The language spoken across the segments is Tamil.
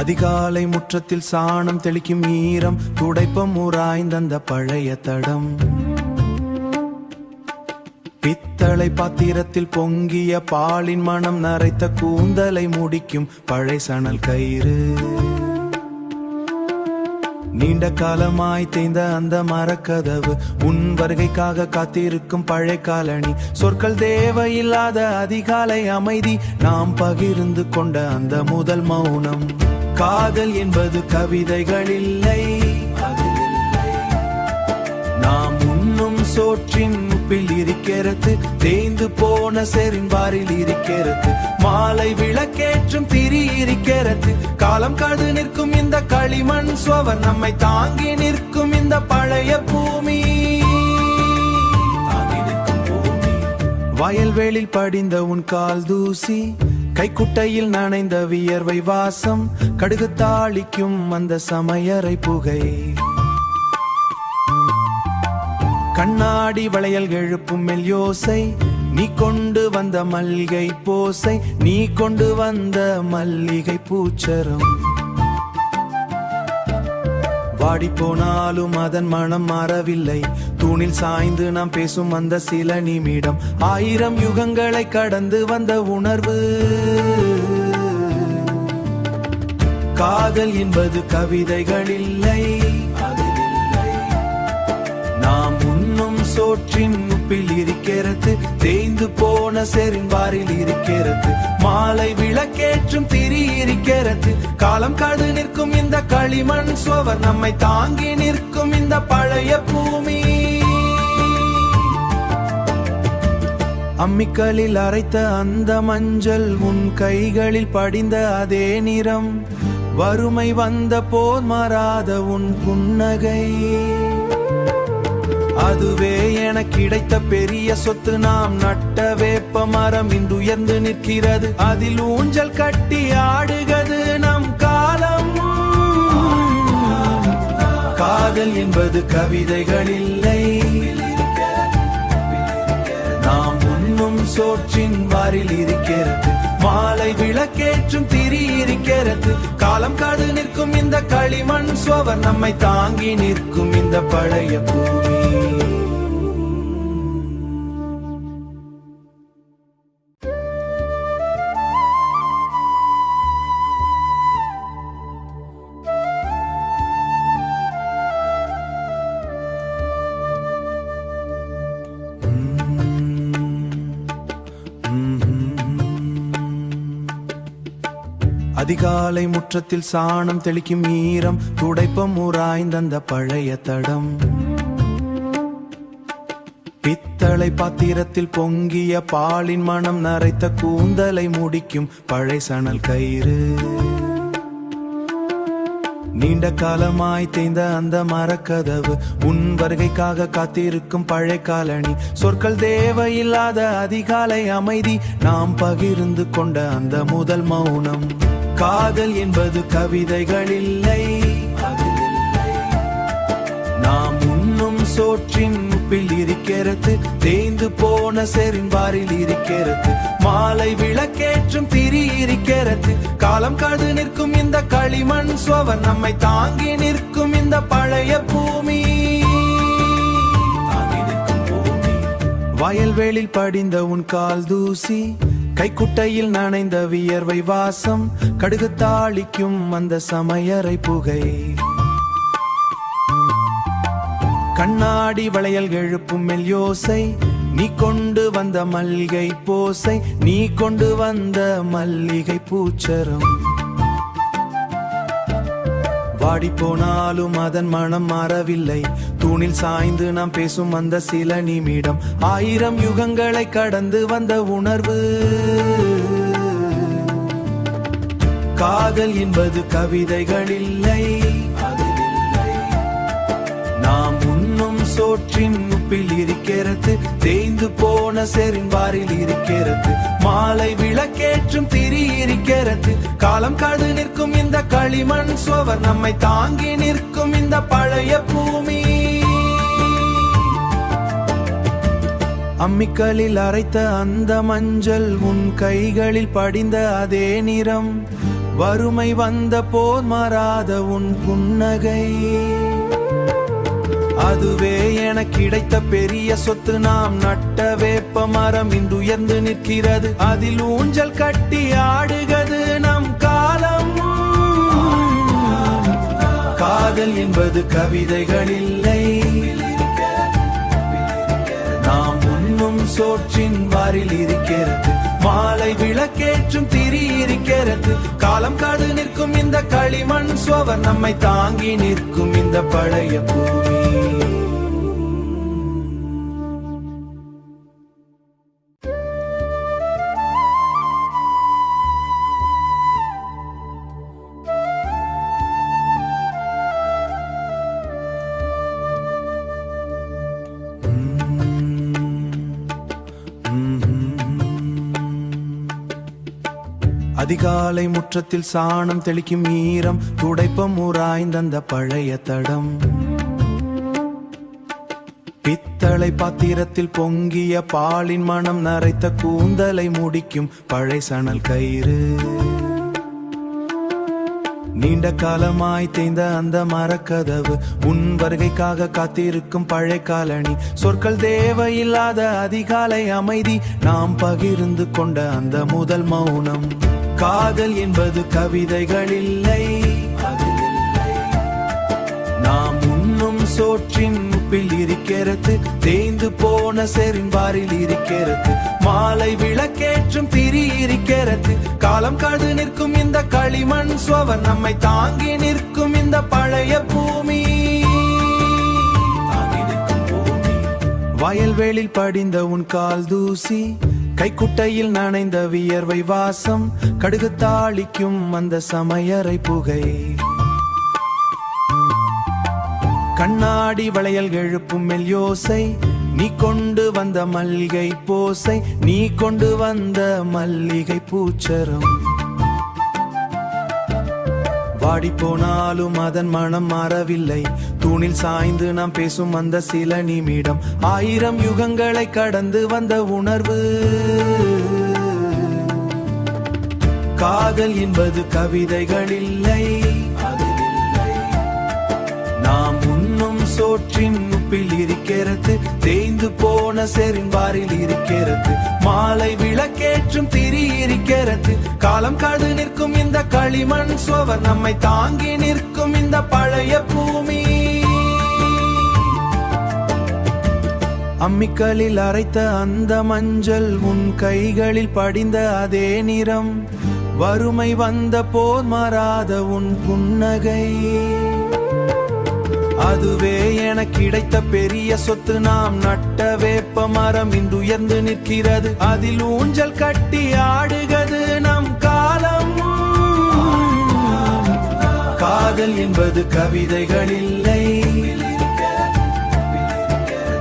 அதிகாலை முற்றத்தில் சாணம் தெளிக்கும் ஈரம் துடைப்பம் உராய்ந்த பழைய தடம். பித்தளை பாத்திரத்தில் பொங்கிய பாலின் மனம் நரைத்த கூந்தலை முடிக்கும் பழை சணல் கயிறு. நீண்ட காலமாய் தேய்ந்த அந்த மரக்கதவு உன் வருகைக்காக காத்திருக்கும் பழைய காலணி. சொற்கள் தேவையில்லாத அதிகாலை அமைதி, நாம் பகிர்ந்து கொண்ட அந்த முதல் மௌனம். காதல் என்பது கவிதைகள் இல்லை, நாம் உண்ணும் சோற்றின் உப்பில் இருக்கிறது, தேய்ந்து போன செரின் வாரில் இருக்கிறது, மாலை விளக்கேற்றும் திரி இருக்கிறது. காலம் காது நிற்கும் இந்த களிமண் சுவர், நம்மை தாங்கி நிற்கும் இந்த பழைய பூமி. வயல்வேளில் படிந்த உன் கால் தூசி, கைக்குட்டையில் நனைந்த வியர்வை வாசம், கடுகு தாளிக்கும் அந்த சமையறை புகை. கண்ணாடி வளையல் எழுப்பும் மெல்யோசை, நீ கொண்டு வந்த மல்லிகை போசை, நீ கொண்டு வந்த மல்லிகை பூச்சரம். வாடி போனாலும் அதன் மனம் மாறவில்லை, தூணில் சாய்ந்து நாம் பேசும் அந்த சில நிமிடம். 1000 யுகங்களை கடந்து வந்த உணர்வு. காதல் என்பது கவிதைகள் இல்லை, நாம் உண்ணும் சோற்றின் உப்பில் இருக்கிறது, தேய்ந்து போன செரின் வாரில் இருக்கிறது, மாலை விளக்கேற்றும் திரி இருக்கிறது. காலம் காடு நிற்கும் இந்த களிமண் சுவர், நம்மை தாங்கி நிற்கும் இந்த பழைய பூமி. அம்மிக்கலில் அரைத்த அந்த மஞ்சள் உன் கைகளில் படிந்த அதே நிறம். வறுமை வந்த போர் மாறாத உன் புன்னகை, அதுவே எனக்கு கிடைத்த பெரிய சொத்து. நாம் நட்ட வேப்ப மரம் இன்று உயர்ந்து நிற்கிறது, அதில் ஊஞ்சல் கட்டி ஆடுகிறது நம் காலம். காதல் என்பது கவிதைகள் இல்லை, நாம் உண்ணும் சோற்றின் வாரில் இருக்கிறது, மாலை விளக்கேற்றும் திரி இருக்கிறது. காலம் காது நிற்கும் இந்த களிமண் சுவர், நம்மை தாங்கி நிற்கும் இந்த பழைய பூமி. அதிகாலை முற்றத்தில் சாணம் தெளிக்கும் ஈரம் துடைப்பம் உராய்ந்த பழைய தடம். பித்தளை பாத்திரத்தில் பொங்கிய பாலின் மனம் நரைத்த கூந்தலை முடிக்கும் பழை சணல் கயிறு. நீண்ட காலமாய் தேய்ந்த அந்த மரக்கதவு உன் வருகைக்காக காத்திருக்கும் பழைய காலணி. சொற்கள் தேவையில்லாத அதிகாலை அமைதி, நாம் பகிர்ந்து கொண்ட அந்த முதல் மௌனம். காதல் என்பது கவிதைகள் இல்லை, நாம் உண்ணும் சோற்றின் உப்பில் இருக்கிறது, தேய்ந்து போன செரின் வாரில் இருக்கிறது, மாலை விளக்கேற்றும் திரி இருக்கிறது. காலம் காது நிற்கும் இந்த களிமண் சுவர், நம்மை தாங்கி நிற்கும் இந்த பழைய பூமி. வயல்வேளில் படிந்த உன் கால் தூசி, கைக்குட்டையில் நனைந்த வியர்வை வாசம், கடுகு தாளிக்கும் அந்த சமையறை புகை. கண்ணாடி வளையல் எழுப்பும் மெல்யோசை, நீ கொண்டு வந்த மல்லிகை போசை, நீ கொண்டு வந்த மல்லிகை பூச்சரம். வாடி போனாலும் அதன் மனம் மாறவில்லை, தூணில் சாய்ந்து நாம் பேசும் அந்த சில நிமிடம். 1000 யுகங்களை கடந்து வந்த உணர்வு. காதல் என்பது கவிதைகள் இல்லை, நாம் உண்ணும் சோற்றின் உப்பில் இருக்கிறது, தேய்ந்து போன செரின் வாரில் இருக்கிறது, மாலை விளக்கேற்றும் திரி இருக்கிறது. காலம் காடு நிற்கும் இந்த களிமண் சுவர், நம்மை தாங்கி நிற்கும் இந்த பழைய பூமி. அம்மிக்கலில் அரைத்த அந்த மஞ்சள் உன் கைகளில் படிந்த அதே நிறம். வறுமை வந்த போர் மாறாத உன் புன்னகை அதுவே எனக்கு கிடைத்த பெரிய சொத்து. நாம் நட்ட வேப்ப மரம் இன்று உயர்ந்து நிற்கிறது, அதில் ஊஞ்சல் கட்டி ஆடுகிறது நம் காலம். காதல் என்பது கவிதைகள் இல்லை, நாம் உண்ணும் சோற்றின் வாரில் இருக்கிறது. மாலை விளக்கேற்றும் திரி இருக்கிறது, காலம் காது நிற்கும் இந்த களிமண் சுவர், நம்மை தாங்கி நிற்கும் இந்த பழைய பூமி. அதிகாலை முற்றத்தில் சாணம் தெளிக்கும் ஈரம், துடைப்பம் உராய்ந்த பழைய தடம். பித்தளை பாத்திரத்தில் பொங்கிய பாலின் மனம் நரைத்த கூந்தலை முடிக்கும் பழை சணல் கயிறு. நீண்ட காலமாய் தேய்ந்த அந்த மரக்கதவு, உன் வருகைக்காக காத்திருக்கும் பழைய காலனி. சொற்கள் தேவையில்லாத அதிகாலை அமைதி, நாம் பகிர்ந்து கொண்ட அந்த முதல் மௌனம். காதல் என்பது கவிதைகள் இல்லை, நாம் உண்ணும் சோற்றின் உப்பில் இருக்கிறது, தேய்ந்து போன செரின் வாரில் இருக்கிறது. மாலை விளக்கேற்றும் திரி இருக்கிறது, காலம் காது நிற்கும் இந்த களிமண் சுவர், நம்மை தாங்கி நிற்கும் இந்த பழைய பூமி. வயல்வேளில் படிந்த உன் கால் தூசி, கைக்குட்டையில் நனைந்த வியர்வை வாசம், கடுகு தாளிக்கும் அந்த சமையறை புகை. கண்ணாடி வளையல் எழுப்பும் மெல்யோசை, நீ கொண்டு வந்த மல்லிகை போசை, நீ கொண்டு வந்த மல்லிகை பூச்சரம். வாடி போனாலும் அதன் மனம் மாறவில்லை, தூணில் சாய்ந்து நாம் பேசும் அந்த சில நிமிடம். 1000 யுகங்களை கடந்து வந்த உணர்வு. காதல் என்பது கவிதைகள் இல்லை, நாம் உண்ணும் சோற்றின் உப்பில் இருக்கிறது, தேய்ந்து போன செரின் வாரில் இருக்கிறது. மாலை விளக்கேற்றும் திரி இருக்கிறது, காலம் காது நிற்கும் இந்த களிமண் சுவர், நம்மை தாங்கி நிற்கும் இந்த பழைய பூமி. அம்மிக்கலில் அரைத்த அந்த மஞ்சள், உன் கைகளில் படிந்த அதே நிறம். வறுமை வந்த போர் மாறாத உன் புன்னகை அதுவே எனக்கு கிடைத்த பெரிய சொத்து. நாம் நட்ட வேப்ப மரம் இன்று உயர்ந்து நிற்கிறது, அதில் ஊஞ்சல் கட்டி ஆடுகிறது நம் காலம். காதல் என்பது கவிதைகள் இல்லை,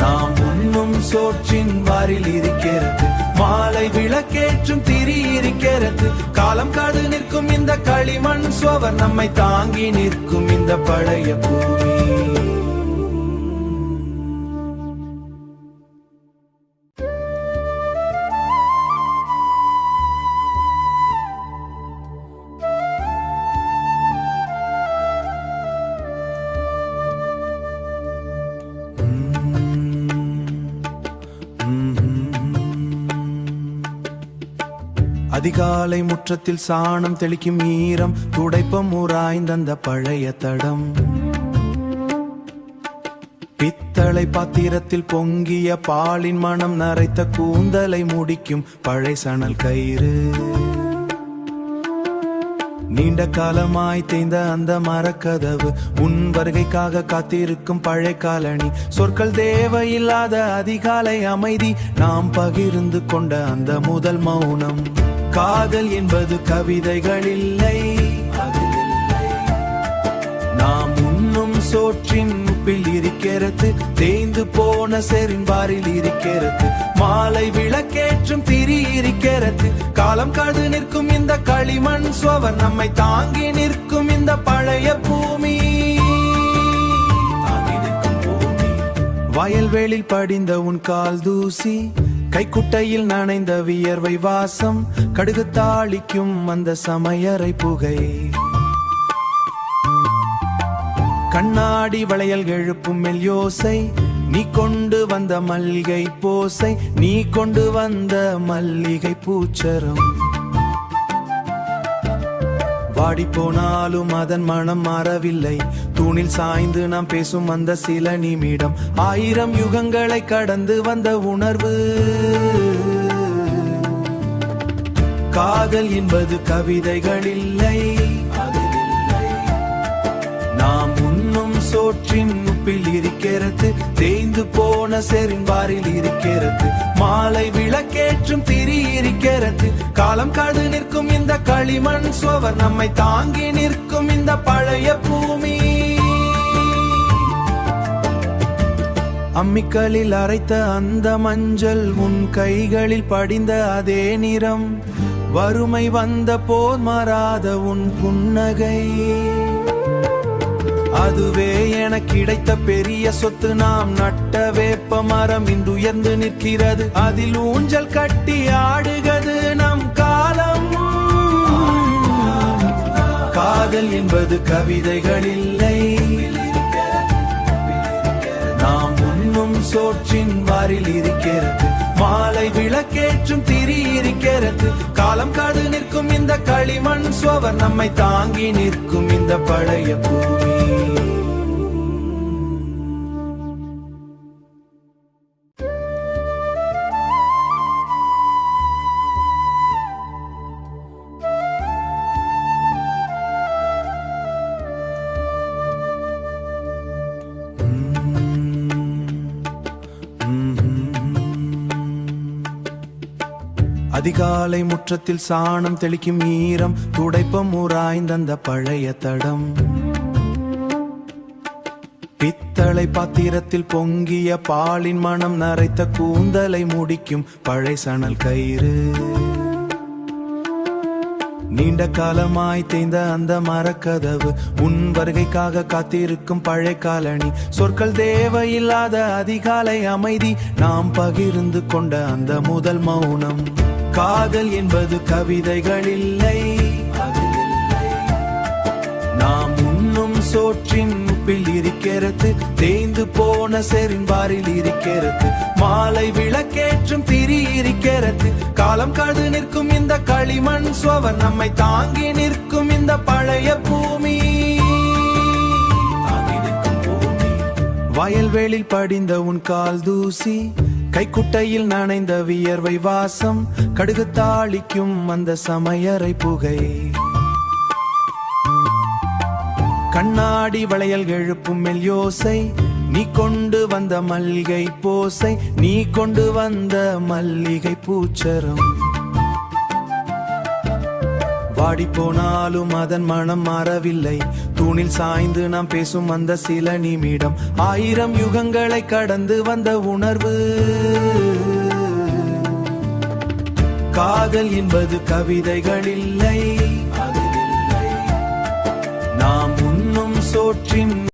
நாம் உண்ணும் சோற்றின் வாரில் இருக்கிறது. மாலை விளக்கேற்றும் திரி இருக்கிறது, காலம் காது நிற்கும் இந்த களிமண் சுவர், நம்மை தாங்கி நிற்கும் இந்த பழைய பூமி. அதிகாலை முற்றத்தில் சாணம் தெளிக்கும் ஈரம், துடைப்பம் உராய்ந்த பழைய தடம். பித்தளை பாத்திரத்தில் பொங்கிய பாலின் மனம் நரைத்த கூந்தலை முடிக்கும் பழை சணல் கயிறு. நீண்ட காலமாய் தேய்ந்த அந்த மரக்கதவு, உன் வருகைக்காக காத்திருக்கும் பழைய காலனி. சொற்கள் தேவையில்லாத அதிகாலை அமைதி, நாம் பகிர்ந்து கொண்ட அந்த முதல் மௌனம். காதல் என்பது கவிதைகள் இல்லை, நாம் உண்ணும் சோற்றின் உப்பில் இருக்கிறது, தேய்ந்து போன செரின் வாரில் இருக்கிறது. மாலை விளக்கேற்றும் திரி இருக்கிறது, காலம் காது நிற்கும் இந்த களிமண் சுவர், நம்மை தாங்கி நிற்கும் இந்த பழைய பூமி. வயல்வேளில் படிந்த உன் கால் தூசி, கைக்குட்டையில் நனைந்த வியர்வை வாசம், கடுகு தாளிக்கும் அந்த சமையறை புகை, கண்ணாடி வளையல் எழுப்பும் மெல்யோசை, நீ கொண்டு வந்த மல்லிகை போசை, நீ கொண்டு வந்த மல்லிகை பூச்சரம். வாடி போனாலும் அதன் மனம் மாறவில்லை, தூணில் சாய்ந்து நாம் பேசும் அந்த சில நிமிடம், 1000 யுகங்களை கடந்து வந்த உணர்வு. காதல் என்பது கவிதைகள் இல்லை, நாம் உண்ணும் சோற்றின் உப்பில் இருக்கிறது, தேய்ந்து போன செரின் வாரில் இருக்கிறது, மாலை விளக்கேற்றும் திரி இருக்கிறது, காலம் காடு நிற்கும் இந்த களிமண் சுவர், நம்மை தாங்கி நிற்கும் இந்த பழைய பூமி. அம்மிக்கலில் அரைத்த அந்த மஞ்சள், உன் கைகளில் படிந்த அதே நிறம், வறுமை வந்த போர் மாறாத உன் புன்னகை, அதுவே எனக்கு கிடைத்த பெரிய சொத்து. நாம் நட்ட வேப்ப மரம் இன்று உயர்ந்து நிற்கிறது, அதில் ஊஞ்சல் கட்டி ஆடுகிறது நம் காலம். காதல் என்பது கவிதைகள் இல்லை, நாம் உண்ணும் சோற்றின் வாரில் இருக்கிறது, மாலை விளக்கேற்றும் திரி இருக்கிறது, காலம் காடு நிற்கும் இந்த களிமண் சுவர், நம்மை தாங்கி நிற்கும் இந்த பழைய பூமி. அதிகாலை முற்றத்தில் சாணம் தெளிக்கும் ஈரம், துடைப்பம் உராய்ந்த பழைய தடம், பித்தளை பாத்திரத்தில் பொங்கிய பாலின் மனம் நரைத்த கூந்தலை முடிக்கும் பழை சணல் கயிறு, நீண்ட காலமாய் தேய்ந்த அந்த மரக்கதவு, உன் வருகைக்காக காத்திருக்கும் பழைய காலனி, சொற்கள் தேவையில்லாத அதிகாலை அமைதி, நாம் பகிர்ந்து கொண்ட அந்த முதல் மௌனம். காதல் என்பது கவிதைகள் இல்லை, நாம் உண்ணும் சோற்றின் உப்பில் இருக்கிறது, தேய்ந்து போன செரின் வாரில் இருக்கிறது, மாலை விளக்கேற்றும் திரி இருக்கிறது, காலம் காடு நிற்கும் இந்த களிமண் சுவர், நம்மை தாங்கி நிற்கும் இந்த பழைய பூமி. வயல்வேளில் படிந்த உன் கால் தூசி, கைக்குட்டையில் நனைந்த வியர்வை வாசம், கடுகு தாளிக்கும் அந்த சமையறை புகை, கண்ணாடி வளையல் எழுப்பும் மெல்யோசை, நீ கொண்டு வந்த மல்லிகை போசை, நீ கொண்டு வந்த மல்லிகை பூச்சரம். வாடி போனாலும் அதன் மனம் மாறவில்லை, தூணில் சாய்ந்து நாம் பேசும் அந்த சில நிமிடம், 1000 யுகங்களை கடந்து வந்த உணர்வு. காதல் என்பது கவிதைகள் இல்லை, நாம் உண்ணும் சோற்றின்